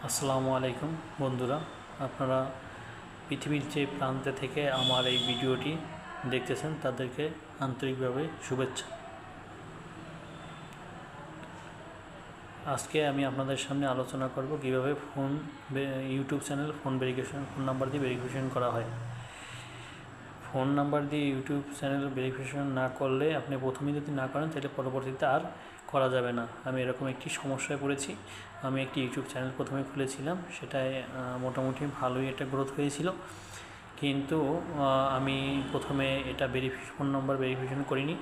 আসসালামু আলাইকুম বন্ধুরা, আপনারা পৃথিবীর যে প্রান্তে থেকে আমার এই ভিডিওটি দেখতেছেন তাদেরকে আন্তরিকভাবে শুভেচ্ছা। আজকে আমি আপনাদের সামনে আলোচনা করব কিভাবে ইউটিউব চ্যানেল ফোন নাম্বার দিয়ে ভেরিফিকেশন করা হয়। ফোন নাম্বার দিয়ে ইউটিউব চ্যানেল ভেরিফিকেশন না করলে, আপনি প্রথমেই যদি না করেন তাহলে পরবর্তীতে আর করা যাবে না। আমি এরকম একটি সমস্যায় পড়েছি। আমি একটি ইউটিউব চ্যানেল প্রথমে খুলেছিলাম, সেটায় মোটামুটি ভালোই একটা গ্রোথ হয়েছিল, কিন্তু আমি প্রথমে এটা ফোন নাম্বার ভেরিফিকেশন করিনি,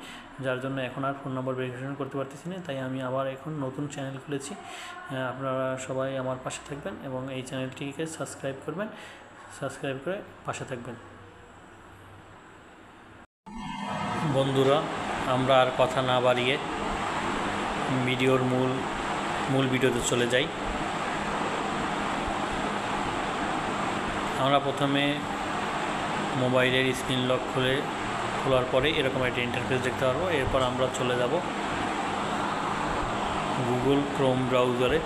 যার জন্য এখন আর ফোন নাম্বার ভেরিফিকেশন করতে পারতেছি না। তাই আমি আবার এখন নতুন চ্যানেল খুলেছি। আপনারা সবাই আমার পাশে থাকবেন এবং এই চ্যানেলটিকে সাবস্ক্রাইব করবেন, সাবস্ক্রাইব করে পাশে থাকবেন। বন্ধুরা, আমরা আর কথা না বাড়িয়ে ভিডিওর মূল ভিডিওতে চলে যাই। আমরা প্রথমে মোবাইলের স্ক্রিন লক খোলার পরে এরকম একটা ইন্টারফেস দেখতে পারবো। এরপর আমরা চলে যাব গুগল ক্রোম ব্রাউজারে।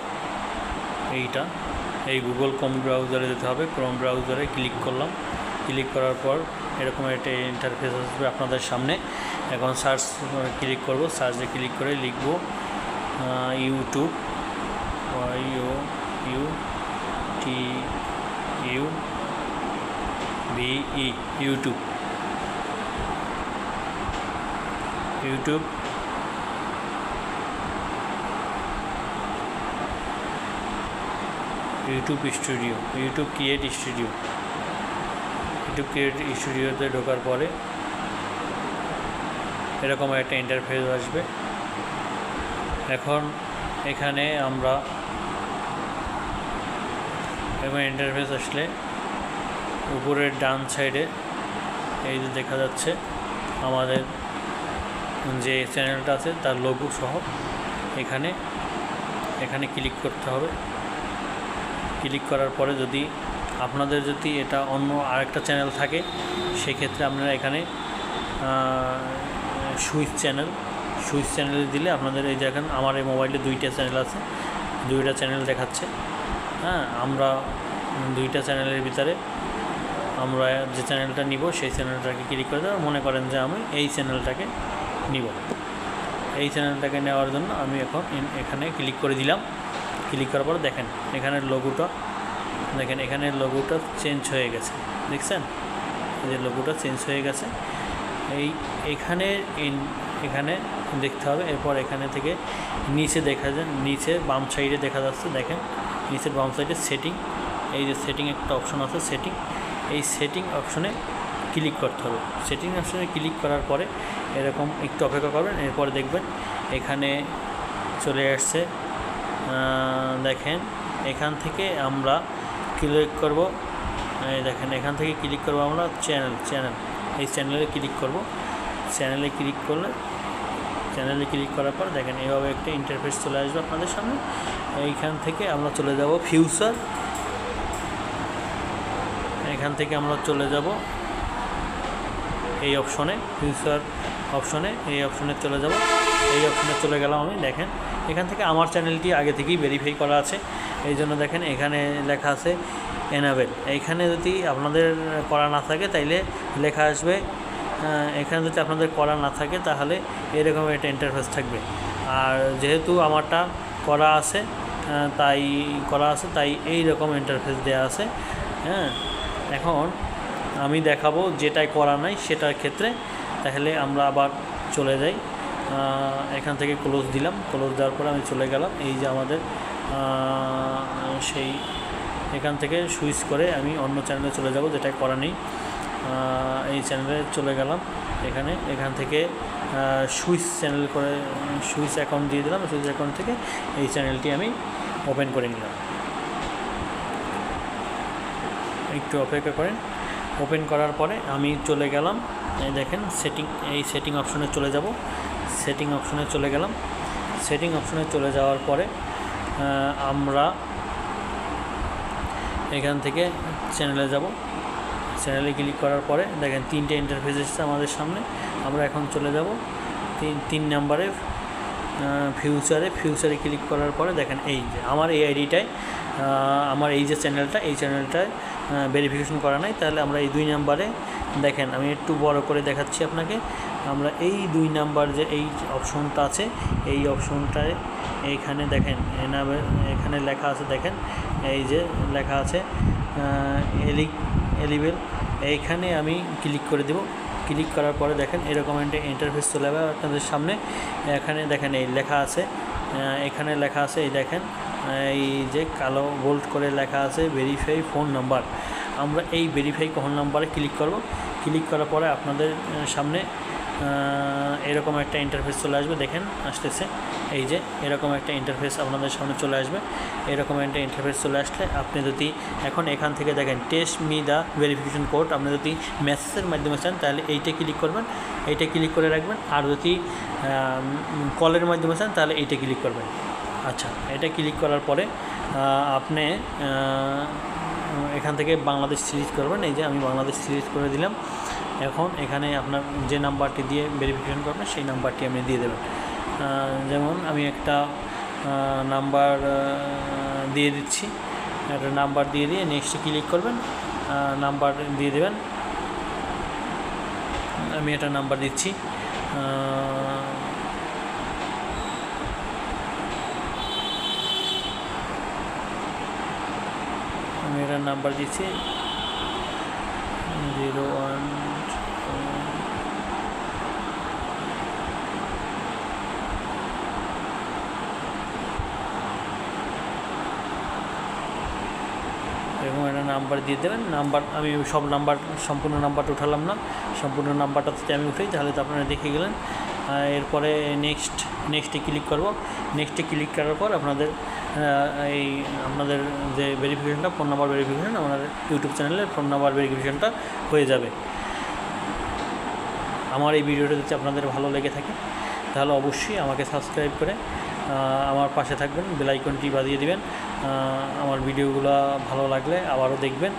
এই গুগল ক্রোম ব্রাউজারে যেতে হবে। ক্রোম ব্রাউজারে ক্লিক করলাম। ক্লিক করার পর এরকম একটা ইন্টারফেস আসবে আপনাদের সামনে। এখন সার্চ ক্লিক করব। সার্চে ক্লিক করে লিখব YouTube, YouTube. YouTube studio, YouTube create studio. YouTube create স্টুডিওতে ঢোকার পরে এরকম একটা ইন্টারফেস আসবে। এখন এখানে আমরা ইন্টারফেস আসলে উপরের ডান সাইডে এই যে দেখা যাচ্ছে আমাদের যে চ্যানেলটা আছে তার লোগো সহ এখানে ক্লিক করতে হবে। ক্লিক করার পরে আপনাদের যদি এটা অন্য আরেকটা চ্যানেল থাকে, সেক্ষেত্রে আপনারা এখানে সুইচ চ্যানেল দিলে আপনাদের এই যে এখন আমার এই মোবাইলে দুইটা চ্যানেল আছে, দুইটা চ্যানেল দেখাচ্ছে। আমরা দুইটা চ্যানেলের ভিতরে আমরা যে চ্যানেলটা নিব সেই চ্যানেলটাকে ক্লিক করে দেবো। মনে করেন যে আমি এই চ্যানেলটাকে নিব। এই চ্যানেলটাকে নেওয়ার জন্য আমি এখন এখানে ক্লিক করে দিলাম। ক্লিক করার পর দেখেন এখানের লোগোটা চেঞ্জ হয়ে গেছে। দেখছেন এই যে লোগোটা চেঞ্জ হয়ে গেছে। এখানে দেখতে হবে। এরপর এখানে থেকে নিচে বাম সাইডে দেখা যাচ্ছে, দেখেন নিচের বাম সাইডে সেটিং, এই যে সেটিং একটা অপশন আছে, এই সেটিং অপশনে ক্লিক করতে হবে। সেটিং অপশনে ক্লিক করার পরে এরকম একটু অপেক্ষা করবেন। এরপর দেখবেন এখানে চলে আসছে। দেখেন এখান থেকে আমরা ক্লিক করব। দেখেন এখান থেকে ক্লিক করব আমরা চ্যানেল। এই চ্যানেলে ক্লিক করব। চ্যানেলে ক্লিক করার পর দেখেন এইভাবে একটা ইন্টারফেস চলে আসবে আপনাদের সামনে। এইখান থেকে আমরা চলে যাব ফিউচার। এখান থেকে আমরা চলে যাব এই অপশনে, ফিউচার অপশনে। এই অপশনে চলে যাব। এই অপশনে চলে গেলাম আমি। দেখেন এখান থেকে আমার চ্যানেলটি আগে থেকেই ভেরিফাই করা আছে, এই জন্য দেখেন এখানে লেখা আছে এনাবেল। এইখানে যদি আপনাদের করা না থাকে তাইলে লেখা আসবে, এখানে যদি আপনাদের করা না থাকে তাহলে এরকম একটা ইন্টারফেস থাকবে। আর যেহেতু আমারটা করা আছে তাই এই রকম ইন্টারফেস দেওয়া আছে। এখন আমি দেখাবো যেটাই করা নাই সেটার ক্ষেত্রে। তাহলে আমরা আবার চলে যাই। এখান থেকে ক্লোজ দিলাম। ক্লোজ দেওয়ার পরে আমি চলে গেলাম এই যে আমাদের এখান থেকে সুইচ করে আমি অন্য চ্যানেলে চলে যাব যেটাই করা নেই। এই চ্যানেলে চলে গেলাম। এখান থেকে সুইচ অ্যাকাউন্ট দিয়ে দিলাম। সুইচ অ্যাকাউন্ট থেকে এই চ্যানেলটি আমি ওপেন করে নিলাম। একটু অপেক্ষা করেন। ওপেন করার পরে আমি চলে গেলাম, এই দেখেন সেটিং অপশনে চলে যাব। সেটিং অপশনে চলে গেলাম। সেটিং অপশনে চলে যাওয়ার পরে আমরা এখান থেকে চ্যানেলে যাব। চ্যানেলে ক্লিক করার পরে দেখেন তিনটে ইন্টারফেস এসেছে আমাদের সামনে। আমরা এখন চলে যাব তিন নম্বরে ফিউচারে ক্লিক করার পরে দেখেন এই যে আমার এই আইডিটায় আমার এই যে চ্যানেলটা, এই চ্যানেলটায় ভেরিফিকেশন করা নাই, তাহলে আমরা এই 2 নাম্বারে দেখেন, আমি একটু বড় করে দেখাচ্ছি আপনাকে। আমরা এই 2 নাম্বার যে এই অপশনটা আছে, এই অপশনটায় এইখানে দেখেন এখানে লেখা আছে, দেখেন এই যে লেখা আছে এলিবেল, এইখানে আমি ক্লিক করে দেব। ক্লিক করার পরে দেখেন এরকম একটা ইন্টারফেস চলে যাবে আপনাদের সামনে। এখানে দেখেন এই লেখা আছে, এখানে লেখা আছে, এই দেখেন এই যে কালো বোল্ড করে লেখা আছে ভেরিফাই ফোন নাম্বার। আমরা এই ভেরিফাই ফোন নাম্বারে ক্লিক করব। ক্লিক করার পরে আপনাদের সামনে এরকম একটা ইন্টারফেস চলে আসবে, দেখেন আসতেছে, এই যে এরকম একটা ইন্টারফেস আপনাদের সামনে চলে আসবে। এরকম একটা ইন্টারফেস চলে আসলে আপনি যদি এখন এখান থেকে দেখেন test me the verification code, আপনি যদি মেসেজের মাধ্যমে চান তাহলে এইটা ক্লিক করবেন, এইটা ক্লিক করে রাখবেন। আর যদি কলের মাধ্যমে চান তাহলে এইটা ক্লিক করবেন। আচ্ছা, এটা ক্লিক করার পরে আপনি এখান থেকে বাংলাদেশ সিলেক্ট করবেন। এই যে আমি বাংলাদেশ সিলেক্ট করে দিলাম। এখন এখানে আপনার যে নাম্বারটি দিয়ে ভেরিফিকেশন করবেন সেই নাম্বারটি আপনি দিয়ে দেবেন। যেমন আমি একটা নাম্বার দিয়ে দিচ্ছি, একটা নাম্বার দিয়ে নেক্সটে ক্লিক করবেন, নাম্বার দিয়ে দেবেন। আমি একটা নাম্বার দিচ্ছি, আমি একটা নাম্বার দিচ্ছি 01 এরকম একটা নাম্বার দিয়ে দেবেন। নাম্বার আমি সব নাম্বার সম্পূর্ণ নাম্বারটা উঠালাম না, সম্পূর্ণ নাম্বারটা যদি আমি উঠাই তাহলে তো আপনারা দেখে গেলেন। এরপরে নেক্সটে ক্লিক করব। নেক্সটে ক্লিক করার পর আপনাদের আপনাদের যে ভেরিফিকেশনটা, ফোন নাম্বার ভেরিফিকেশন, আমাদের ইউটিউব চ্যানেলের ফোন নাম্বার ভেরিফিকেশনটা হয়ে যাবে। আমার এই ভিডিওটা যদি আপনাদের ভালো লেগে থাকে তাহলে অবশ্যই আমাকে সাবস্ক্রাইব করে আমার পাশে থাকবেন, বেল আইকনটি বাজিয়ে দিবেন। আমার ভিডিওগুলো ভালো লাগলে আবারও দেখবেন।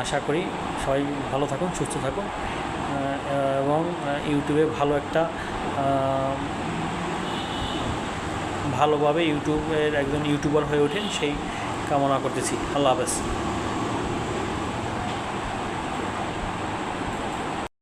আশা করি সবাই ভালো থাকুন, সুস্থ থাকুন এবং ইউটিউবে ভালো একটা ভালোভাবে ইউটিউবের একজন ইউটিউবার হয়ে ওঠেন সেই কামনা করতেছি। আল্লাহ হাফেজ।